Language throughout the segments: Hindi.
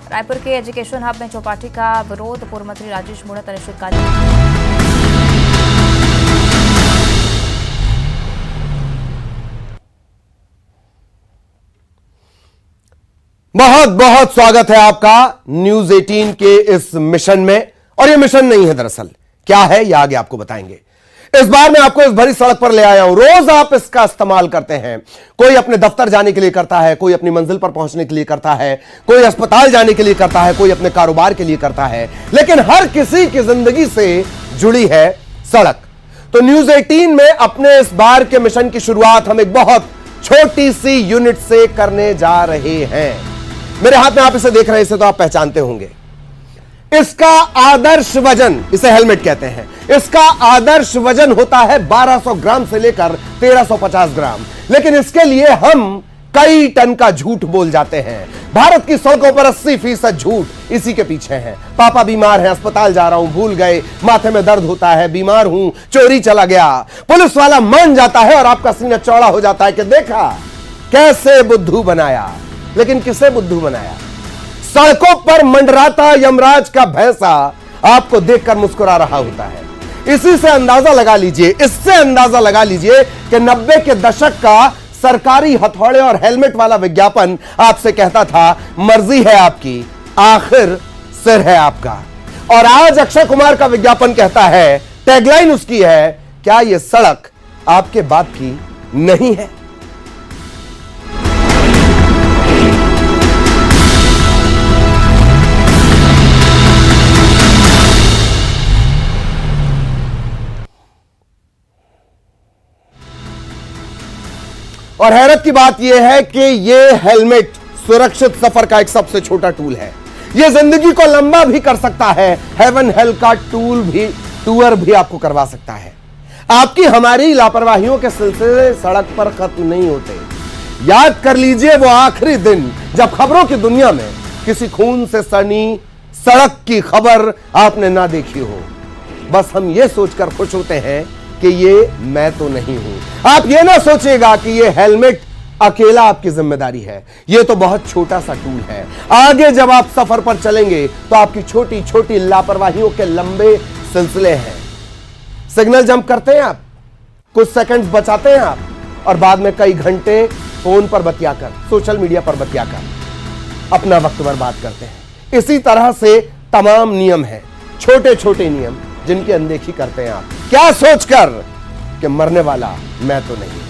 रायपुर के एजुकेशन हब में चौपाटी का विरोध, पूर्व मंत्री राजेश मूणत अनिश्चितकालीन। बहुत बहुत स्वागत है आपका न्यूज 18 के इस मिशन में। और ये मिशन नहीं है, दरअसल क्या है यह आगे आपको बताएंगे। इस बार मैं आपको इस भरी सड़क पर ले आया हूं। रोज आप इसका इस्तेमाल करते हैं। कोई अपने दफ्तर जाने के लिए करता है, कोई अपनी मंजिल पर पहुंचने के लिए करता है, कोई अस्पताल जाने के लिए करता है, कोई अपने कारोबार के लिए करता है, लेकिन हर किसी की जिंदगी से जुड़ी है सड़क। तो न्यूज 18 में अपने इस बार के मिशन की शुरुआत हम एक बहुत छोटी सी यूनिट से करने जा रहे हैं। मेरे हाथ में आप इसे देख रहे हैं, इसे तो आप पहचानते होंगे। इसका आदर्श वजन, इसे हेलमेट कहते हैं, इसका आदर्श वजन होता है 1200 ग्राम से लेकर 1350 ग्राम। लेकिन इसके लिए हम कई टन का झूठ बोल जाते हैं। भारत की सड़कों पर 80% झूठ इसी के पीछे है। पापा बीमार हैं, अस्पताल जा रहा हूं, भूल गए, माथे में दर्द होता है, बीमार हूं, चोरी चला गया। पुलिस वाला मान जाता है और आपका सीना चौड़ा हो जाता है कि देखा कैसे बुद्धू बनाया। लेकिन किसे बुद्धू बनाया? सड़कों पर मंडराता यमराज का भैंसा आपको देखकर मुस्कुरा रहा होता है। इसी से अंदाजा लगा लीजिए, इससे अंदाजा लगा लीजिए कि 90 के दशक का सरकारी हथौड़े और हेलमेट वाला विज्ञापन आपसे कहता था, मर्जी है आपकी, आखिर सिर है आपका। और आज अक्षय कुमार का विज्ञापन कहता है, टैगलाइन उसकी है, क्या यह सड़क आपके बाप की नहीं है? और हैरत की बात यह है कि यह हेलमेट सुरक्षित सफर का एक सबसे छोटा टूल है। यह जिंदगी को लंबा भी कर सकता है। हेवन हेल का टूर भी आपको करवा सकता है। आपकी हमारी लापरवाहियों के सिलसिले सड़क पर खत्म नहीं होते। याद कर लीजिए वो आखिरी दिन जब खबरों की दुनिया में किसी खून से सनी सड़क की खबर आपने ना देखी हो। बस हम ये सोचकर खुश होते हैं कि ये मैं तो नहीं हूं। आप ये ना सोचिएगा कि ये हेलमेट अकेला आपकी जिम्मेदारी है। ये तो बहुत छोटा सा टूल है। आगे जब आप सफर पर चलेंगे तो आपकी छोटी छोटी लापरवाहियों के लंबे सिलसिले हैं। सिग्नल जंप करते हैं आप, कुछ सेकंड्स बचाते हैं आप, और बाद में कई घंटे फोन पर बतियाकर, सोशल मीडिया पर बतियाकर अपना वक्त बर्बाद करते हैं। इसी तरह से तमाम नियम हैं, छोटे छोटे नियम जिनकी अनदेखी करते हैं आप, क्या सोचकर कि मरने वाला मैं तो नहीं।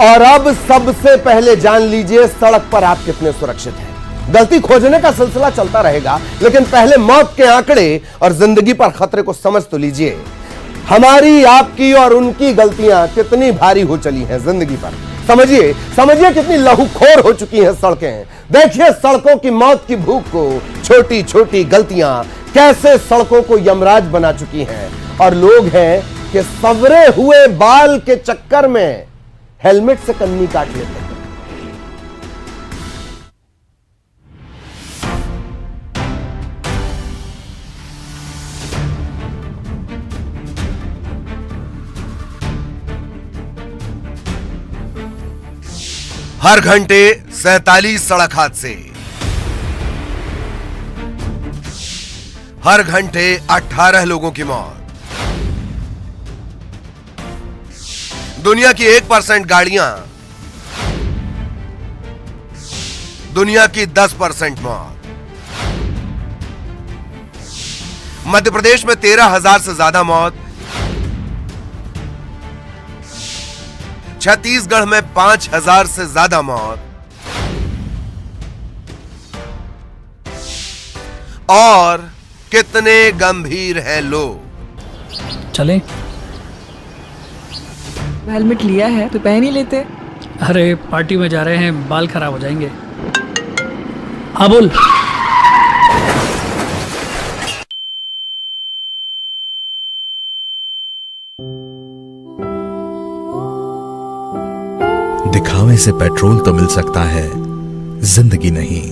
और अब सबसे पहले जान लीजिए सड़क पर आप कितने सुरक्षित हैं। गलती खोजने का सिलसिला चलता रहेगा, लेकिन पहले मौत के आंकड़े और जिंदगी पर खतरे को समझ तो लीजिए। हमारी, आपकी और उनकी गलतियां कितनी भारी हो चली हैं जिंदगी पर। समझिए समझिए कितनी लहूखोर हो चुकी हैं सड़कें। देखिए सड़कों की मौत की भूख को छोटी छोटी गलतियां कैसे सड़कों को यमराज बना चुकी हैं। और लोग हैं कि सवरे हुए बाल के चक्कर में हेलमेट से कन्नी काट लेते हैं। हर घंटे 47 सड़क हादसे, हर घंटे 18 लोगों की मौत। दुनिया की 1% गाड़ियां, दुनिया की 10% मौत। मध्य प्रदेश में 13,000 से ज्यादा मौत, छत्तीसगढ़ में 5,000 से ज्यादा मौत, और कितने गंभीर हैं लोग। चलें? हेलमेट लिया है तो पहन ही लेते। अरे पार्टी में जा रहे हैं, बाल खराब हो जाएंगे। हाँ बोल। दिखावे से पेट्रोल तो मिल सकता है, जिंदगी नहीं।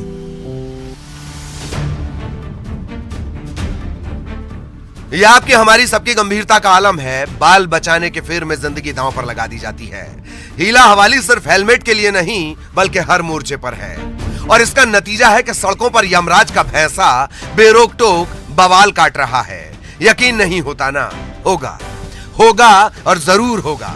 यह आपकी हमारी सबकी गंभीरता का आलम है। बाल बचाने के फेर में जिंदगी दांव पर लगा दी जाती है। हीला हवाली सिर्फ हेलमेट के लिए नहीं बल्कि हर मोर्चे पर है, और इसका नतीजा है कि सड़कों पर यमराज का भैंसा बेरोक टोक बवाल काट रहा है। यकीन नहीं होता ना? होगा, होगा और जरूर होगा।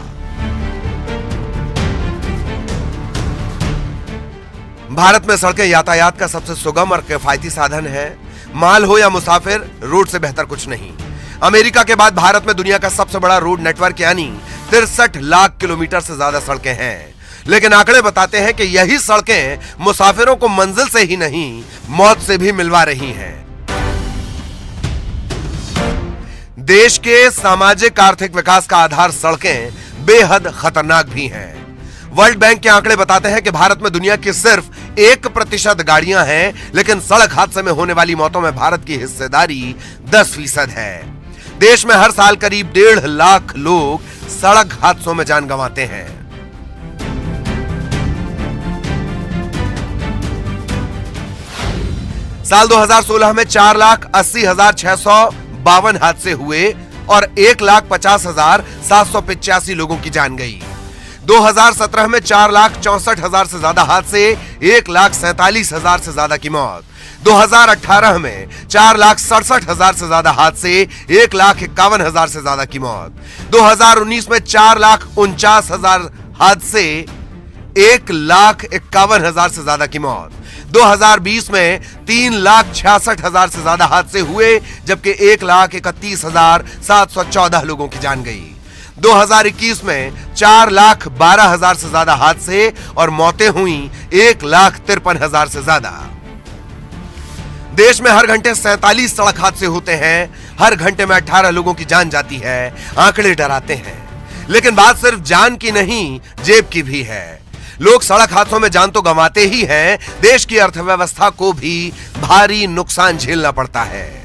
भारत में सड़कें यातायात का सबसे सुगम और किफायती साधन है। माल हो या मुसाफिर, रोड से बेहतर कुछ नहीं। अमेरिका के बाद भारत में दुनिया का सबसे बड़ा रोड नेटवर्क यानी 63 लाख किलोमीटर से ज्यादा सड़कें हैं। लेकिन आंकड़े बताते हैं कि यही सड़कें मुसाफिरों को मंजिल से ही नहीं, मौत से भी मिलवा रही हैं। देश के सामाजिक आर्थिक विकास का आधार सड़कें बेहद खतरनाक भी हैं। वर्ल्ड बैंक के आंकड़े बताते हैं कि भारत में दुनिया की सिर्फ 1% गाड़ियां हैं, लेकिन सड़क हादसे में होने वाली मौतों में भारत की हिस्सेदारी 10% है। देश में हर साल करीब 1.5 लाख लोग सड़क हादसों में जान गंवाते हैं। साल 2016 में 4,80,652 हादसे हुए और 1,50,785 लोगों की जान गई। 2017 में 4,64,000 से ज्यादा हादसे, 1,47,000 से ज्यादा की मौत। 2018 में 4,67,000 से ज्यादा हादसे, 1,51,000 से ज्यादा की मौत। 2019 में 4,49,000 हादसे, 1,51,000 से ज्यादा की मौत। 2020 में 3,66,000 से ज्यादा हादसे हुए, जबकि 1,31,714 लोगों की जान गई। 2021 में 4,12,000 से ज्यादा हादसे और मौतें हुई 1,53,000 से ज्यादा। देश में हर घंटे 47 सड़क हादसे होते हैं। हर घंटे में 18 लोगों की जान जाती है। आंकड़े डराते हैं, लेकिन बात सिर्फ जान की नहीं, जेब की भी है। लोग सड़क हादसों में जान तो गंवाते ही हैं, देश की अर्थव्यवस्था को भी भारी नुकसान झेलना पड़ता है।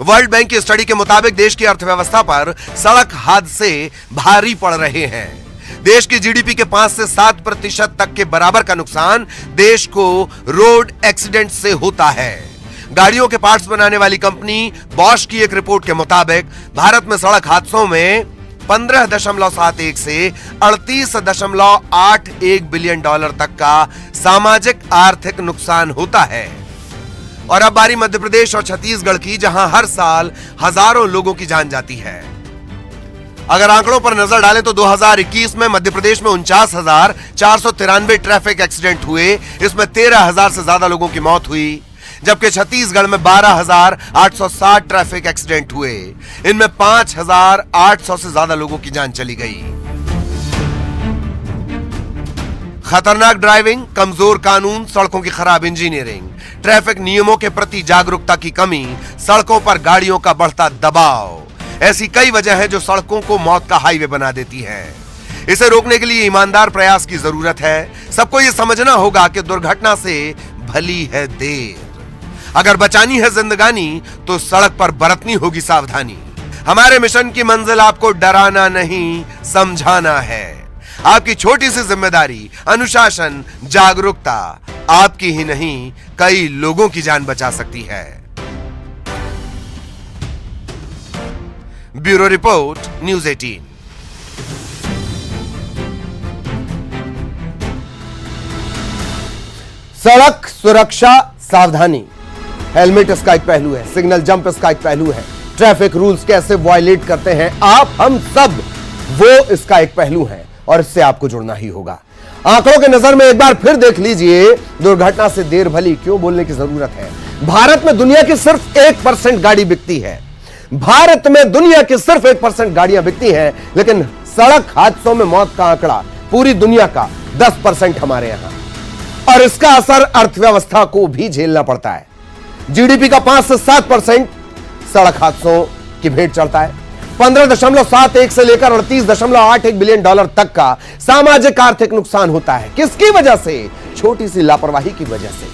वर्ल्ड बैंक की स्टडी के मुताबिक देश की अर्थव्यवस्था पर सड़क हादसे भारी पड़ रहे हैं। देश की जीडीपी के 5 से 7% तक के बराबर का नुकसान देश को रोड एक्सीडेंट से होता है। गाड़ियों के पार्ट्स बनाने वाली कंपनी बॉश की एक रिपोर्ट के मुताबिक भारत में सड़क हादसों में 15.71 से 38.81 बिलियन डॉलर तक का सामाजिक आर्थिक नुकसान होता है। और अब बारी मध्य प्रदेश और छत्तीसगढ़ की, जहां हर साल हजारों लोगों की जान जाती है। अगर आंकड़ों पर नजर डालें तो 2021 में मध्य प्रदेश में 49,493 ट्रैफिक एक्सीडेंट हुए। इसमें 13,000 से ज्यादा लोगों की मौत हुई, जबकि छत्तीसगढ़ में 12,860 ट्रैफिक एक्सीडेंट हुए। इनमें 5,800 से ज्यादा लोगों की जान चली गई। खतरनाक ड्राइविंग, कमजोर कानून, सड़कों की खराब इंजीनियरिंग, ट्रैफिक नियमों के प्रति जागरूकता की कमी, सड़कों पर गाड़ियों का बढ़ता दबाव, ऐसी कई वजह है जो सड़कों को मौत का हाईवे बना देती है। इसे रोकने के लिए ईमानदार प्रयास की जरूरत है। सबको यह समझना होगा कि दुर्घटना से भली है देर। अगर बचानी है जिंदगानी तो सड़क पर बरतनी होगी सावधानी। हमारे मिशन की मंजिल आपको डराना नहीं, समझाना है। आपकी छोटी सी जिम्मेदारी, अनुशासन, जागरूकता आपकी ही नहीं कई लोगों की जान बचा सकती है। Bureau report, news 18। सड़क सुरक्षा सावधानी, हेलमेट इसका एक पहलू है, सिग्नल जंप इसका एक पहलू है, ट्रैफिक रूल्स कैसे वायलेट करते हैं आप, हम सब, वो इसका एक पहलू है, और इससे आपको जुड़ना ही होगा। आंकड़ों के नजर में एक बार फिर देख लीजिए, दुर्घटना से देर भली क्यों बोलने की जरूरत है। भारत में दुनिया की सिर्फ 1% गाड़ी बिकती है। भारत में दुनिया की सिर्फ 1% गाड़ियां बिकती हैं, लेकिन सड़क हादसों में मौत का आंकड़ा पूरी दुनिया का 10% हमारे यहां, और इसका असर अर्थव्यवस्था को भी झेलना पड़ता है। जीडीपी का 5 से 7% सड़क हादसों की भेंट चढ़ता है। 15.71 से लेकर 38.81 बिलियन डॉलर तक का सामाजिक आर्थिक नुकसान होता है। किसकी वजह से? छोटी सी लापरवाही की वजह से।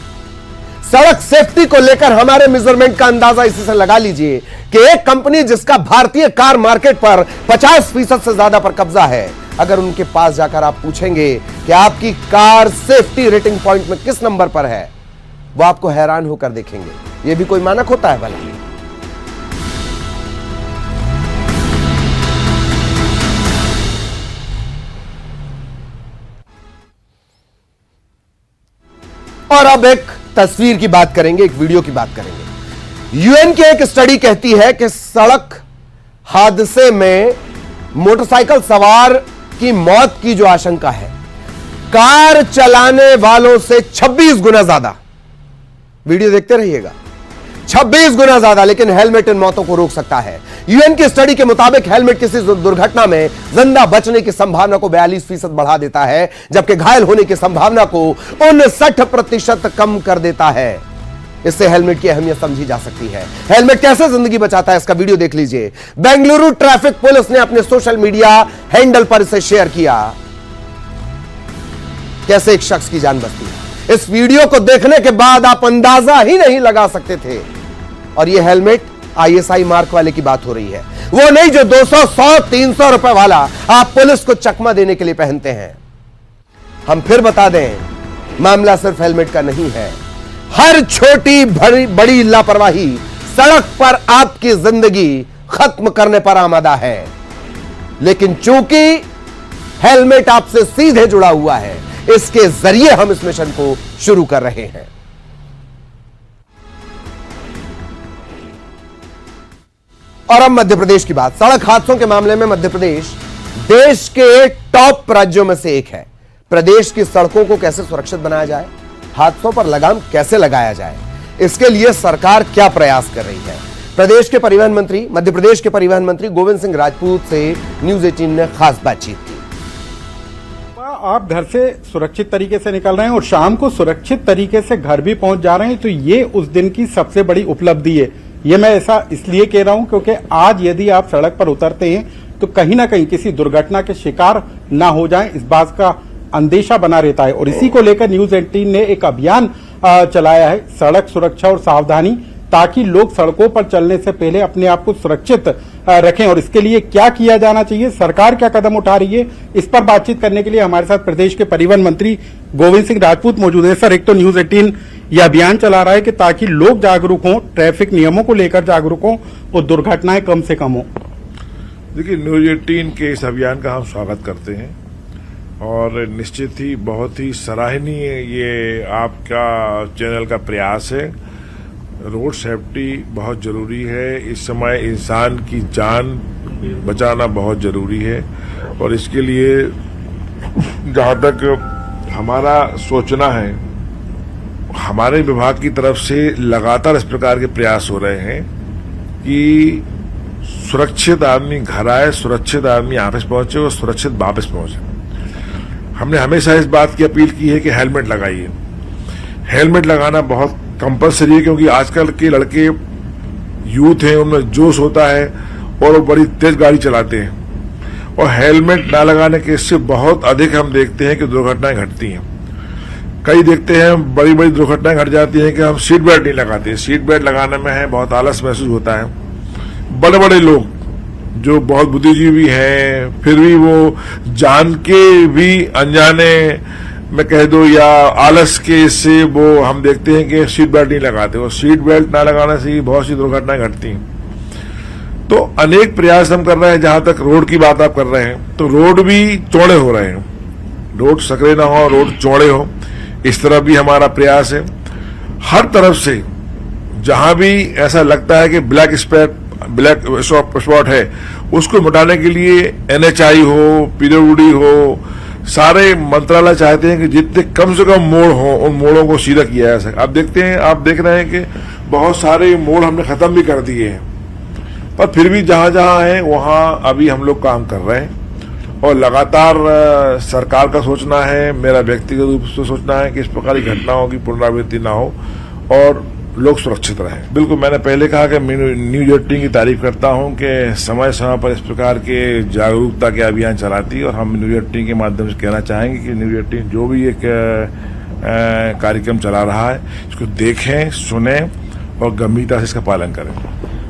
सड़क सेफ्टी को लेकर हमारे मेजरमेंट का अंदाजा इसी से लगा लीजिए कि एक कंपनी जिसका भारतीय कार मार्केट पर 50% से ज्यादा पर कब्जा है, अगर उनके पास जाकर आप पूछेंगे कि आपकी कार सेफ्टी रेटिंग पॉइंट में किस नंबर पर है, वो आपको हैरान होकर देखेंगे। यह भी कोई मानक होता है भला? और अब एक तस्वीर की बात करेंगे, एक वीडियो की बात करेंगे। यूएन की एक स्टडी कहती है कि सड़क हादसे में मोटरसाइकिल सवार की मौत की जो आशंका है, कार चलाने वालों से 26 गुना ज्यादा। वीडियो देखते रहिएगा। 26 गुना ज्यादा, लेकिन हेलमेट इन मौतों को रोक सकता है। यूएन की स्टडी के मुताबिक हेलमेट किसी दुर्घटना में जिंदा बचने की संभावना को 42% बढ़ा देता है, जबकि घायल होने की संभावना को 59% कम कर देता है। इससे हेलमेट की अहमियत समझी जा सकती है। हेलमेट कैसे जिंदगी बचाता है, इसका वीडियो देख लीजिए। बेंगलुरु ट्रैफिक पुलिस ने अपने सोशल मीडिया हैंडल पर इसे शेयर किया। कैसे एक शख्स की जान बचती है, इस वीडियो को देखने के बाद आप अंदाजा ही नहीं लगा सकते थे। और यह हेलमेट ISI मार्क वाले की बात हो रही है, वो नहीं जो 200, 100, 300 रुपए वाला आप पुलिस को चकमा देने के लिए पहनते हैं। हम फिर बता दें, मामला सिर्फ हेलमेट का नहीं है। हर छोटी बड़ी लापरवाही सड़क पर आपकी जिंदगी खत्म करने पर आमादा है। लेकिन चूंकि हेलमेट आपसे सीधे जुड़ा हुआ है, इसके जरिए हम इस मिशन को शुरू कर रहे हैं। और अब मध्य प्रदेश की बात। सड़क हादसों के मामले में मध्य प्रदेश देश के टॉप राज्यों में से एक है। प्रदेश की सड़कों को कैसे सुरक्षित बनाया जाए, हादसों पर लगाम कैसे लगाया जाए, इसके लिए सरकार क्या प्रयास कर रही है। प्रदेश के परिवहन मंत्री, मध्य प्रदेश के परिवहन मंत्री गोविंद सिंह राजपूत से न्यूज 18 ने खास बातचीत की। आप घर से सुरक्षित तरीके से निकल रहे हैं और शाम को सुरक्षित तरीके से घर भी पहुंच जा रहे हैं, तो ये उस दिन की सबसे बड़ी उपलब्धि है। ये मैं ऐसा इसलिए कह रहा हूं क्योंकि आज यदि आप सड़क पर उतरते हैं तो कहीं ना कहीं किसी दुर्घटना के शिकार ना हो जाएं, इस बात का अंदेशा बना रहता है। और इसी को लेकर न्यूज 18 ने एक अभियान चलाया है, सड़क सुरक्षा और सावधानी, ताकि लोग सड़कों पर चलने से पहले अपने आप को सुरक्षित रखें। और इसके लिए क्या किया जाना चाहिए, सरकार क्या कदम उठा रही है, इस पर बातचीत करने के लिए हमारे साथ प्रदेश के परिवहन मंत्री गोविंद सिंह राजपूत मौजूद है। सर, एक तो न्यूज 18 यह अभियान चला रहा है कि ताकि लोग जागरूक हों, ट्रैफिक नियमों को लेकर जागरूक हों और दुर्घटनाएं कम से कम हों। देखिए, न्यूज 18 के इस अभियान का हम स्वागत करते हैं और निश्चित ही बहुत ही सराहनीय ये आपका चैनल का प्रयास है। रोड सेफ्टी बहुत जरूरी है। इस समय इंसान की जान बचाना बहुत जरूरी है और इसके लिए जहाँ तक हमारा सोचना है, हमारे विभाग की तरफ से लगातार इस प्रकार के प्रयास हो रहे हैं कि सुरक्षित आदमी घर आए, सुरक्षित आदमी ऑफिस पहुंचे और सुरक्षित वापस पहुंचे। हमने हमेशा इस बात की अपील की है कि हेलमेट लगाइए। हेलमेट लगाना बहुत कंपलसरी है क्योंकि आजकल के लड़के यूथ हैं, उनमें जोश होता है और वो बड़ी तेज गाड़ी चलाते हैं और हेलमेट ना लगाने के इससे बहुत अधिक हम देखते हैं कि दुर्घटनाएं घटती हैं। कई देखते हैं बड़ी बड़ी दुर्घटनाएं घट जाती हैं कि हम सीट बेल्ट नहीं लगाते। सीट बेल्ट लगाने में है बहुत आलस महसूस होता है। बड़े बड़े लोग जो बहुत बुद्धिजीवी हैं, फिर भी वो जान के भी अनजाने मैं कह दो या आलस के से वो हम देखते हैं कि सीट बेल्ट नहीं लगाते और सीट बेल्ट ना लगाने से ही बहुत सी दुर्घटनाएं घटती हैं। तो अनेक प्रयास हम कर रहे हैं। जहां तक रोड की बात आप कर रहे हैं तो रोड भी चौड़े हो रहे हैं, रोड सकरे ना हो, रोड चौड़े हो, इस तरफ भी हमारा प्रयास है। हर तरफ से जहां भी ऐसा लगता है कि ब्लैक स्पॉट है, उसको मिटाने के लिए NHI हो, PWD हो, सारे मंत्रालय चाहते हैं कि जितने कम से कम मोड़ हो उन मोड़ों को सीधा किया जा सके। आप देख रहे हैं कि बहुत सारे मोड़ हमने खत्म भी कर दिए हैं, पर फिर भी जहां जहां है वहां अभी हम लोग काम कर रहे हैं और लगातार सरकार का सोचना है, मेरा व्यक्तिगत रूप से सोचना है कि इस प्रकार की घटनाओं की पुनरावृत्ति ना हो और लोग सुरक्षित रहें। बिल्कुल, मैंने पहले कहा कि मैं न्यूज 18 की तारीफ करता हूं कि समय समय पर इस प्रकार के जागरूकता के अभियान चलाती है और हम न्यूज 18 के माध्यम से कहना चाहेंगे कि न्यूज 18 जो भी एक कार्यक्रम चला रहा है, इसको देखें, सुने और गंभीरता से इसका पालन करें।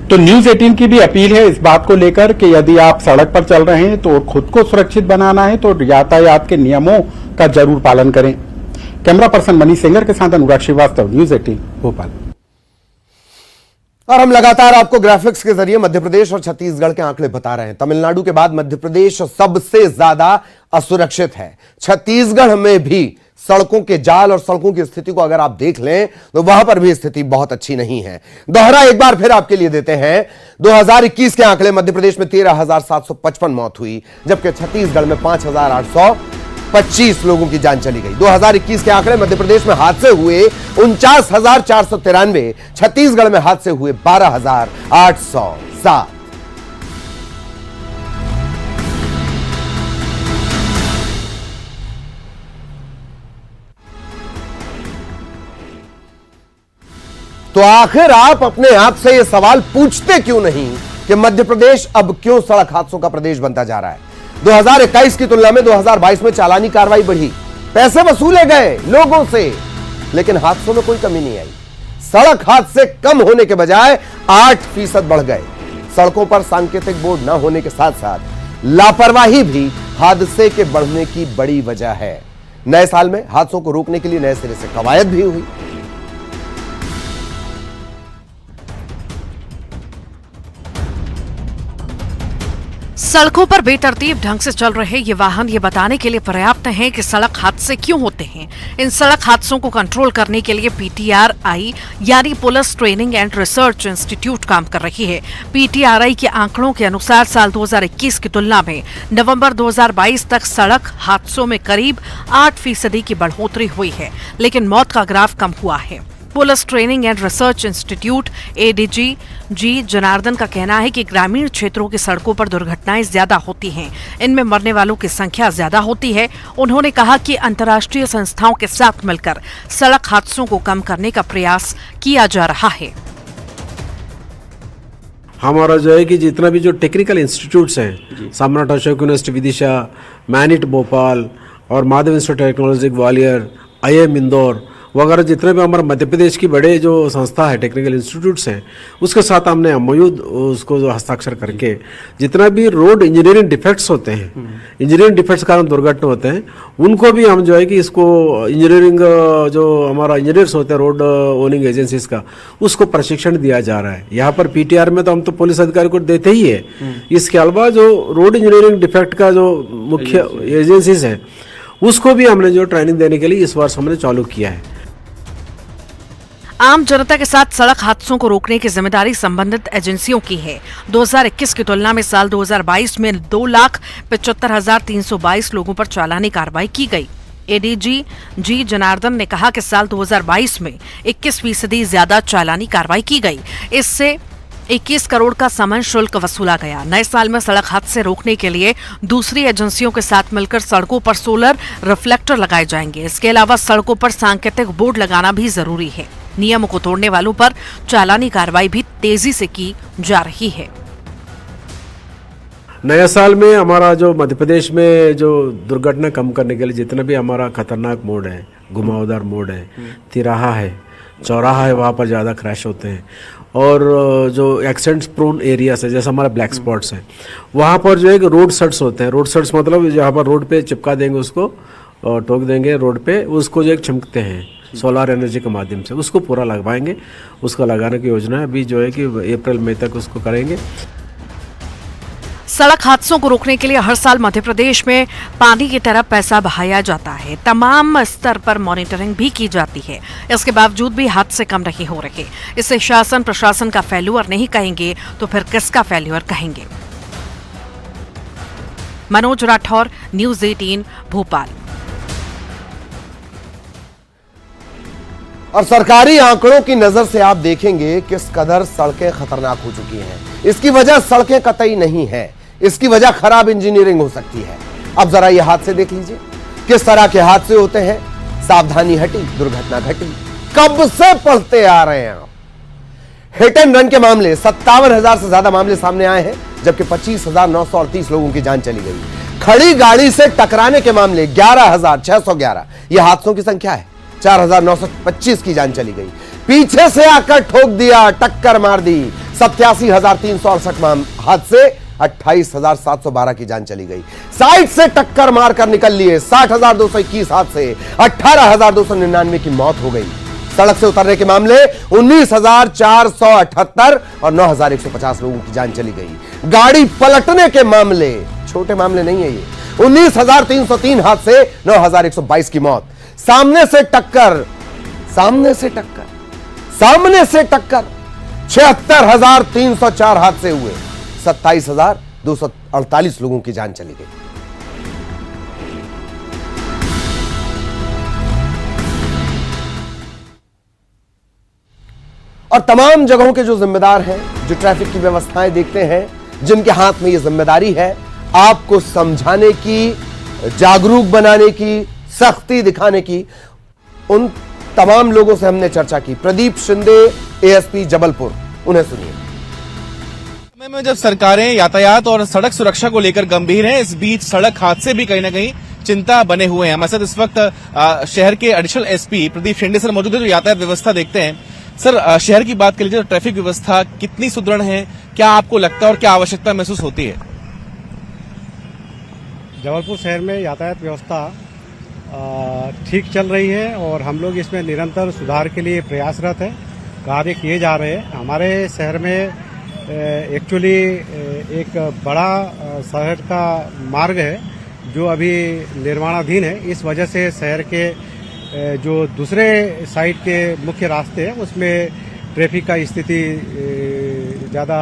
तो न्यूज 18 की भी अपील है इस बात को लेकर कि यदि आप सड़क पर चल रहे हैं तो खुद को सुरक्षित बनाना है तो यातायात के नियमों का जरूर पालन करें। कैमरा पर्सन मनीष सिंगर के साथ अनुराग श्रीवास्तव, न्यूज 18 भोपाल। और हम लगातार आपको ग्राफिक्स के जरिए मध्य प्रदेश और छत्तीसगढ़ के आंकड़े बता रहे हैं। तमिलनाडु के बाद मध्य प्रदेश सबसे ज्यादा असुरक्षित है। छत्तीसगढ़ में भी सड़कों के जाल और सड़कों की स्थिति को अगर आप देख लें तो वहां पर भी स्थिति बहुत अच्छी नहीं है। दोहरा एक बार फिर आपके लिए देते हैं 2021 के आंकड़े। मध्य प्रदेश में 13,755 मौत हुई, जबकि छत्तीसगढ़ में 5,825 लोगों की जान चली गई। 2021 के आंकड़े, मध्य प्रदेश में हादसे हुए 49,493, छत्तीसगढ़ में हादसे हुए 12,807। तो आखिर आप अपने आप से यह सवाल पूछते क्यों नहीं कि मध्य प्रदेश अब क्यों सड़क हादसों का प्रदेश बनता जा रहा है? 2021 की तुलना में 2022 में चालानी कार्रवाई बढ़ी, पैसे वसूले गए लोगों से, लेकिन हादसों में कोई कमी नहीं आई। सड़क हादसे कम होने के बजाय 8% बढ़ गए। सड़कों पर सांकेतिक बोर्ड न होने के साथ साथ लापरवाही भी हादसे के बढ़ने की बड़ी वजह है। नए साल में हादसों को रोकने के लिए नए सिरे से कवायद भी हुई। सड़कों पर बेतरतीब ढंग से चल रहे ये वाहन ये बताने के लिए पर्याप्त हैं कि सड़क हादसे क्यों होते हैं। इन सड़क हादसों को कंट्रोल करने के लिए PTRI यानी police training and research institute काम कर रही है। PTRI के आंकड़ों के अनुसार साल 2021 की तुलना में नवंबर 2022 तक सड़क हादसों में करीब 8% की बढ़ोतरी हुई है, लेकिन मौत का ग्राफ कम हुआ है। Police training and research institute ADG जी जनार्दन का कहना है कि ग्रामीण क्षेत्रों की सड़कों पर दुर्घटनाएं ज्यादा होती हैं, इनमें मरने वालों की संख्या ज्यादा होती है। उन्होंने कहा कि अंतर्राष्ट्रीय संस्थाओं के साथ मिलकर सड़क हादसों को कम करने का प्रयास किया जा रहा है। हमारा जो है कि जितना भी जो टेक्निकल इंस्टीट्यूट्स हैं, सम्राट अशोक यूनिवर्सिटी विदिशा, मैनिट भोपाल और Madhav institute of technology Gwalior, IIM Indore वगैरह जितने भी हमारे मध्य प्रदेश की बड़े जो संस्था है, टेक्निकल इंस्टीट्यूट्स हैं, उसके साथ हमने MOU उसको जो हस्ताक्षर करके जितना भी रोड इंजीनियरिंग डिफेक्ट्स होते हैं, इंजीनियरिंग डिफेक्ट्स के कारण दुर्घटना होते हैं, उनको भी हम जो है कि इसको इंजीनियरिंग जो हमारा इंजीनियर्स होते हैं रोड ओनिंग एजेंसीज का, उसको प्रशिक्षण दिया जा रहा है। यहाँ पर PTR में तो हम तो पुलिस अधिकारी को देते ही है, इसके अलावा जो रोड इंजीनियरिंग डिफेक्ट का जो मुख्य एजेंसीज है उसको भी हमने जो ट्रेनिंग देने के लिए इस वर्ष हमने चालू किया है। आम जनता के साथ सड़क हादसों को रोकने की जिम्मेदारी संबंधित एजेंसियों की है। 2021 की तुलना में साल 2022 में 2,75,322 लोगों पर चालानी कार्रवाई की गई। ADG जी जनार्दन ने कहा कि साल 2022 में 21% ज्यादा चालानी कार्रवाई की गई। इससे 21 करोड़ का समन शुल्क वसूला गया। नए साल में सड़क हादसे रोकने के लिए दूसरी एजेंसियों के साथ मिलकर सड़कों पर सोलर रिफ्लेक्टर लगाए जाएंगे। इसके अलावा सड़कों पर सांकेतिक बोर्ड लगाना भी जरूरी है। नियमों को तोड़ने वालों पर चालानी कार्रवाई भी तेजी से की जा रही है। नया साल में हमारा जो मध्य प्रदेश में जो दुर्घटना कम करने के लिए जितना भी हमारा खतरनाक मोड़ है, घुमावदार मोड़ है, तिराहा है, चौराहा है, वहाँ पर ज़्यादा क्रैश होते हैं। और जो एक्सीडेंट्स प्रोन एरियाज है जैसे हमारा ब्लैक स्पॉट्स हैं, वहाँ पर जो है कि रोड सट्स होते हैं। रोड सट्स मतलब जहाँ पर रोड पे चिपका देंगे उसको, ठोक देंगे रोड पे, उसको जो एक चिमकते हैं सोलर एनर्जी के माध्यम से, उसको पूरा लगवाएंगे। उसका लगाने की योजना है अभी जो है कि अप्रैल मई तक उसको करेंगे। सड़क हादसों को रोकने के लिए हर साल मध्य प्रदेश में पानी की तरफ पैसा बहाया जाता है। तमाम स्तर पर मॉनिटरिंग भी की जाती है। इसके बावजूद भी हादसे कम नहीं हो रहे। इसे शासन प्रशासन का फेल्यूर नहीं कहेंगे तो फिर किसका फेल्यूर कहेंगे? मनोज राठौर, न्यूज़ 18 भोपाल। और सरकारी आंकड़ों की नजर से आप देखेंगे किस कदर सड़कें खतरनाक हो चुकी हैं। इसकी वजह सड़कें कतई नहीं है, इसकी वजह खराब इंजीनियरिंग हो सकती है। अब जरा ये हादसे देख लीजिए, किस तरह के हादसे होते हैं। सावधानी हटी, दुर्घटना घटी। कब से पढ़ते आ रहे हैं आप। हिट एंड रन के मामले 57,000 से ज्यादा मामले सामने आए हैं, जबकि 25,938 लोगों की जान चली गई। खड़ी गाड़ी से टकराने के मामले 11,611, यह हादसों की संख्या है। 4,925 की जान चली गई। पीछे से आकर ठोक दिया, टक्कर मार दी, 87,368 हादसे, 28,712 की जान चली गई। साइड से टक्कर मारकर निकल लिए 60,221 हादसे, 18,299 की मौत हो गई। सड़क से उतरने के मामले 19,478 और 9,150 लोगों की जान चली गई। गाड़ी पलटने के मामले, छोटे मामले नहीं है ये, 19,303 हादसे, 9,122 की मौत। सामने से टक्कर, सामने से टक्कर, सामने से टक्कर। 76,304 हादसे हुए, 27,248 लोगों की जान चली गई। और तमाम जगहों के जो जिम्मेदार हैं, जो ट्रैफिक की व्यवस्थाएं देखते हैं, जिनके हाथ में यह जिम्मेदारी है आपको समझाने की, जागरूक बनाने की, सख्ती दिखाने की, उन तमाम लोगों से हमने चर्चा की। प्रदीप शिंदे, एएसपी जबलपुर, उन्हें सुनिए। समय में जब सरकारें यातायात और सड़क सुरक्षा को लेकर गंभीर हैं, इस बीच सड़क हादसे भी कहीं न कहीं चिंता बने हुए हैं। हमारे साथ इस वक्त शहर के additional SP Pradeep Shinde sir मौजूद है, जो यातायात व्यवस्था देखते हैं। सर, शहर की बात कर लीजिए तो ट्रैफिक व्यवस्था कितनी सुदृढ़ है, क्या आपको लगता है और क्या आवश्यकता महसूस होती है? जबलपुर शहर में यातायात व्यवस्था ठीक चल रही है और हम लोग इसमें निरंतर सुधार के लिए प्रयासरत है, कार्य किए जा रहे हैं। हमारे शहर में एक्चुअली एक बड़ा शहर का मार्ग है जो अभी निर्माणाधीन है। इस वजह से शहर के जो दूसरे साइड के मुख्य रास्ते हैं उसमें ट्रैफिक का स्थिति ज़्यादा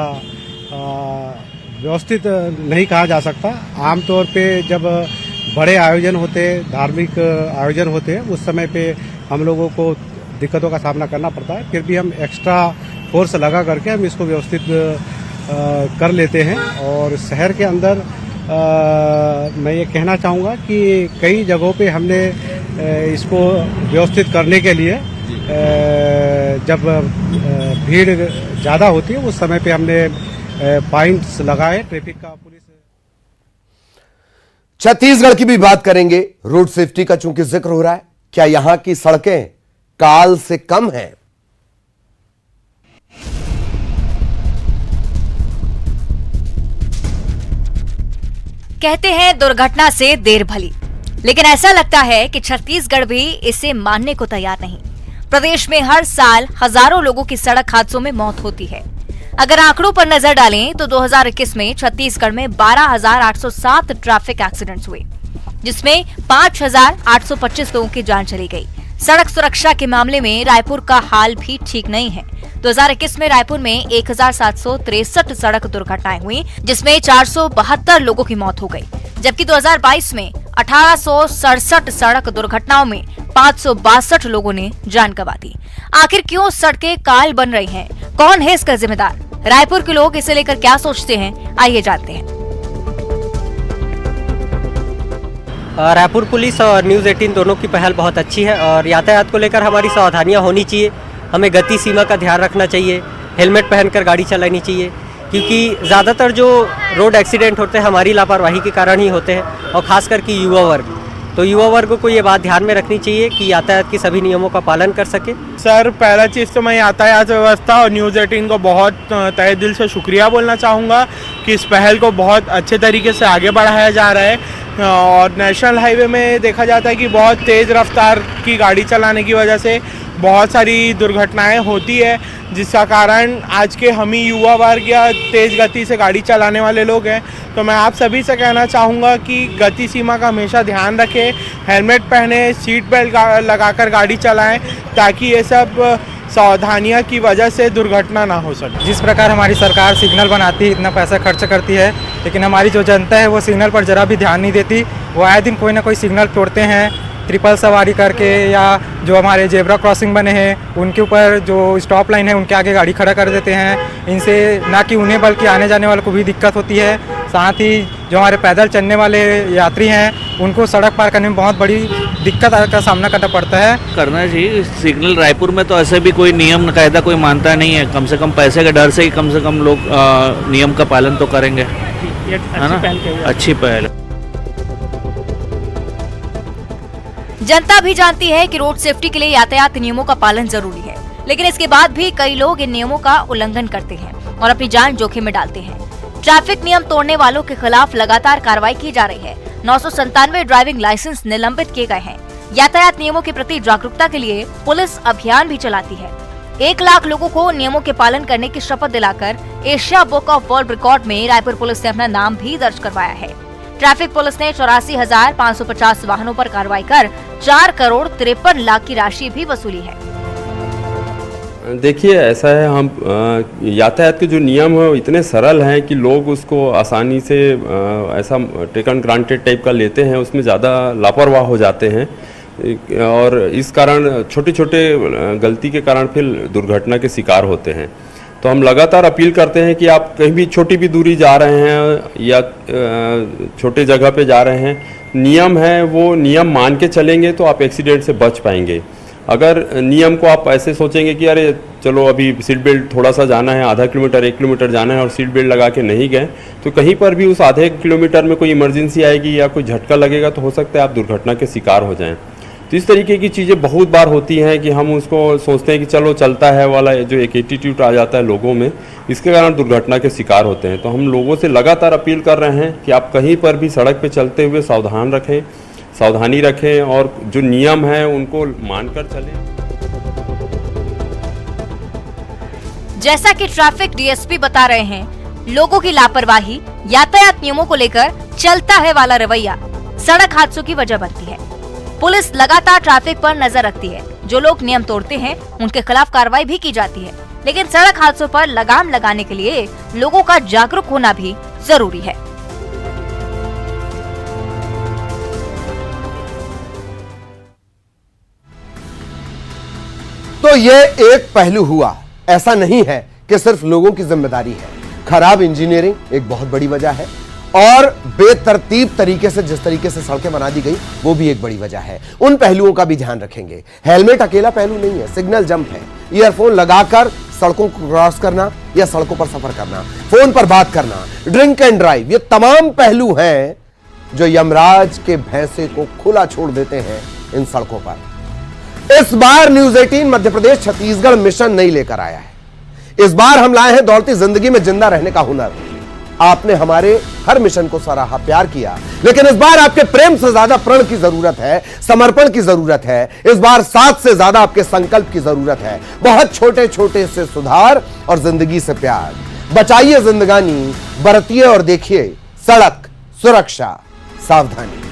व्यवस्थित नहीं कहा जा सकता। आमतौर पे जब बड़े आयोजन होते, धार्मिक आयोजन होते हैं, उस समय पे हम लोगों को दिक्कतों का सामना करना पड़ता है। फिर भी हम एक्स्ट्रा फोर्स लगा करके हम इसको व्यवस्थित कर लेते हैं। और शहर के अंदर मैं ये कहना चाहूँगा कि कई जगहों पे हमने इसको व्यवस्थित करने के लिए जब भीड़ ज़्यादा होती है उस समय पे हमने पॉइंट्स लगाए ट्रैफिक का। पुलिस छत्तीसगढ़ की भी बात करेंगे। रोड सेफ्टी का चूंकि जिक्र हो रहा है, क्या यहां की सड़कें काल से कम हैं? कहते हैं दुर्घटना से देर भली, लेकिन ऐसा लगता है कि छत्तीसगढ़ भी इसे मानने को तैयार नहीं। प्रदेश में हर साल हजारों लोगों की सड़क हादसों में मौत होती है। अगर आंकड़ों पर नजर डालें तो 2021 में छत्तीसगढ़ में 12,807 ट्रैफिक एक्सीडेंट्स हुए, जिसमेमें 5,825 लोगों की जान चली गई। सड़क सुरक्षा के मामले में रायपुर का हाल भी ठीक नहीं है। 2021 में रायपुर में 1,763 सड़क दुर्घटनाएं हुई, जिसमें 472 लोगों की मौत हो गई, जबकि 2022 में 1,867 सड़क दुर्घटनाओं में 562 लोगों ने जान गंवा दी। आखिर क्यों सड़कें काल बन रही हैं? कौन है इसका जिम्मेदार? रायपुर के लोग इसे लेकर क्या सोचते हैं, आइए जानते हैं। रायपुर पुलिस और न्यूज़ 18 दोनों की पहल बहुत अच्छी है और यातायात को लेकर हमारी सावधानियां होनी चाहिए। हमें गति सीमा का ध्यान रखना चाहिए, हेलमेट पहनकर गाड़ी चलानी चाहिए, क्योंकि ज़्यादातर जो रोड एक्सीडेंट होते हैं हमारी लापरवाही के कारण ही होते हैं, और खास करके युवा वर्ग। तो युवा वर्ग को ये बात ध्यान में रखनी चाहिए कि यातायात की सभी नियमों का पालन कर सके। सर, पहला चीज़ तो मैं यातायात व्यवस्था और न्यूज़ 18 को बहुत तहे दिल से शुक्रिया बोलना चाहूँगा कि इस पहल को बहुत अच्छे तरीके से आगे बढ़ाया जा रहा है। और नेशनल हाईवे में देखा जाता है कि बहुत तेज़ रफ्तार की गाड़ी चलाने की वजह से बहुत सारी दुर्घटनाएं होती है, जिसका कारण आज के हम ही युवा वर्ग या तेज़ गति से गाड़ी चलाने वाले लोग हैं। तो मैं आप सभी से कहना चाहूँगा कि गति सीमा का हमेशा ध्यान रखें, हेलमेट पहने, सीट बेल्ट लगाकर गाड़ी चलाएं, ताकि ये सब सावधानियां की वजह से दुर्घटना ना हो सके। जिस प्रकार हमारी सरकार सिग्नल बनाती है, इतना पैसा खर्च करती है, लेकिन हमारी जो जनता है वो सिग्नल पर जरा भी ध्यान नहीं देती। वो आए दिन कोई ना कोई सिग्नल तोड़ते हैं, ट्रिपल सवारी करके, या जो हमारे जेब्रा क्रॉसिंग बने हैं उनके ऊपर जो स्टॉप लाइन है उनके आगे गाड़ी खड़ा कर देते हैं। इनसे ना कि उन्हें बल्कि आने जाने वालों को भी दिक्कत होती है। साथ ही जो हमारे पैदल चलने वाले यात्री हैं उनको सड़क पार करने में बहुत बड़ी दिक्कत का सामना करना पड़ता है। करना चाहिए सिग्नल। रायपुर में तो ऐसे भी कोई नियम कायदा कोई मानता नहीं है, कम से कम पैसे के डर से ही कम से कम लोग नियम का पालन तो करेंगे, है ना? अच्छी पहल। जनता भी जानती है कि रोड सेफ्टी के लिए यातायात नियमों का पालन जरूरी है, लेकिन इसके बाद भी कई लोग इन नियमों का उल्लंघन करते हैं और अपनी जान जोखिम में डालते हैं। ट्रैफिक नियम तोड़ने वालों के खिलाफ लगातार कार्रवाई की जा रही है। 997 ड्राइविंग लाइसेंस निलंबित किए गए हैं। यातायात नियमों के प्रति जागरूकता के लिए पुलिस अभियान भी चलाती है। 1 लाख लोगों को नियमों के पालन करने की शपथ दिलाकर Asia book of world record में रायपुर पुलिस ने अपना नाम भी दर्ज करवाया है। ट्रैफिक पुलिस ने 84,550 वाहनों पर कार्रवाई कर 4 करोड़ 53 लाख की राशि भी वसूली है। देखिए, ऐसा है, हम यातायात के जो नियम है वो इतने सरल हैं कि लोग उसको आसानी से ऐसा टेकन ग्रांटेड टाइप का लेते हैं, उसमें ज़्यादा लापरवाह हो जाते हैं और इस कारण छोटे छोटे गलती के कारण फिर दुर्घटना के शिकार होते हैं। तो हम लगातार अपील करते हैं कि आप कहीं भी छोटी भी दूरी जा रहे हैं या छोटे जगह पे जा रहे हैं, नियम है वो नियम मान के चलेंगे तो आप एक्सीडेंट से बच पाएंगे। अगर नियम को आप ऐसे सोचेंगे कि अरे चलो अभी सीट बेल्ट थोड़ा सा जाना है, आधा किलोमीटर 1 किलोमीटर जाना है और सीट बेल्ट लगा के नहीं गए, तो कहीं पर भी उस आधे किलोमीटर में कोई इमरजेंसी आएगी या कोई झटका लगेगा तो हो सकता है आप दुर्घटना के शिकार हो जाएं। तो इस तरीके की चीज़ें बहुत बार होती हैं कि हम उसको सोचते हैं कि चलो चलता है वाला जो एक एटीट्यूड आ जाता है लोगों में, इसके कारण दुर्घटना के शिकार होते हैं। तो हम लोगों से लगातार अपील कर रहे हैं कि आप कहीं पर भी सड़क पर चलते हुए सावधानी रखें और जो नियम है उनको मानकर चलें। जैसा कि ट्रैफिक डीएसपी बता रहे हैं, लोगों की लापरवाही, यातायात नियमों को लेकर चलता है वाला रवैया सड़क हादसों की वजह बनती है। पुलिस लगातार ट्रैफिक पर नजर रखती है, जो लोग नियम तोड़ते हैं उनके खिलाफ कार्रवाई भी की जाती है, लेकिन सड़क हादसों पर लगाम लगाने के लिए लोगों का जागरूक होना भी जरूरी है। तो ये एक पहलू हुआ, ऐसा नहीं है कि सिर्फ लोगों की जिम्मेदारी है। खराब इंजीनियरिंग एक बहुत बड़ी वजह है और बेतरतीब तरीके से जिस तरीके से सड़कें बना दी गई वो भी एक बड़ी वजह है। उन पहलुओं का भी ध्यान रखेंगे। हेलमेट अकेला पहलू नहीं है, सिग्नल जंप है, ईयरफोन लगाकर सड़कों को क्रॉस करना या सड़कों पर सफर करना, फोन पर बात करना, ड्रिंक एंड ड्राइव, ये तमाम पहलू हैं जो यमराज के भैंसे को खुला छोड़ देते हैं इन सड़कों पर। इस बार न्यूज 18 मध्य प्रदेश छत्तीसगढ़ मिशन नहीं लेकर आया है। इस बार हम लाए हैं दौड़ती जिंदगी में जिंदा रहने का हुनर। आपने हमारे हर मिशन को सराहा, प्यार किया, लेकिन इस बार आपके प्रेम से ज्यादा प्रण की जरूरत है, समर्पण की जरूरत है। इस बार साथ से ज्यादा आपके संकल्प की जरूरत है। बहुत छोटे छोटे से सुधार और जिंदगी से प्यार। बचाइए जिंदगानी, बरतिए और देखिए सड़क सुरक्षा सावधानी।